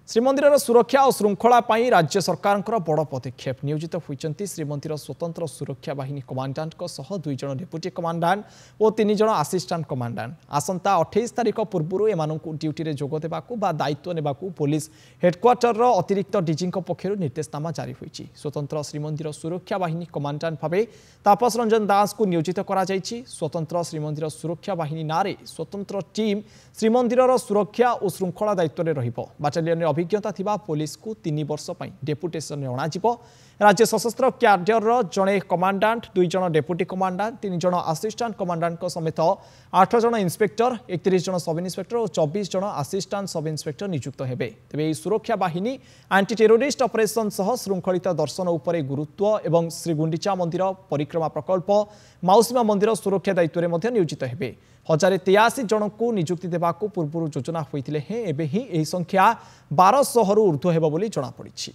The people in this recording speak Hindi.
श्रीमंदिर सुरक्षा और श्रृंखला पाई राज्य सरकार बड़ पदक्षेप नियोजित होती श्रीमंदिर स्वतंत्र सुरक्षा बाहिनी कमांडांट दुई जन डेप्यूटी कमांडांट और 3 जन आसिस्टांट कमांडांट आसंता 28 तारिख पूर्व एम ड्यूटी में जोगदेवा दायित्व ने पुलिस हेडक्वार्टर अतिरिक्त डीजी पक्षर निर्देशनामा जारी होती स्वतंत्र श्रीमंदिर सुरक्षा बाहिनी कमांडांट भाव तापस रंजन दास को नियोजित करा स्वतंत्र श्रीमंदिर सुरक्षा बाहिनी नारे स्वतंत्र टीम श्रीमंदिर सुरक्षा और श्रृंखला दायित्व में रटालियन अभिज्ञता थिबा पुलिस को 3 वर्ष डेपुटेशन अणाजिब राज्य सशस्त्र क्याडर जड़े कमांडांट 2 जन डेप्यूटी कमांडांट 3 जन आसिस्टांट कमांडांट समेत 8 जन इन्स्पेक्टर 31 जन सब इन्स्पेक्टर और 24 जन आसिस्टांट सब इन्स्पेक्टर नियुक्त हेबे। तेबे सुरक्षा बाहिनी एंटी टेरोरिस्ट ऑपरेशन सह श्रृंखलित दर्शन उपरे गुरुत्व एवं श्रीगुंडीचा मंदिर परिक्रमा प्रकल्प माउसीमा मंदिर सुरक्षा दायित्व में नियोजित हेबे। 1083 जन को नियुक्ति देवाक पूर्व योजना होते ही एबे ही संख्या 1200 ऊर्ध्व हेब बोली जଣାपड़ी।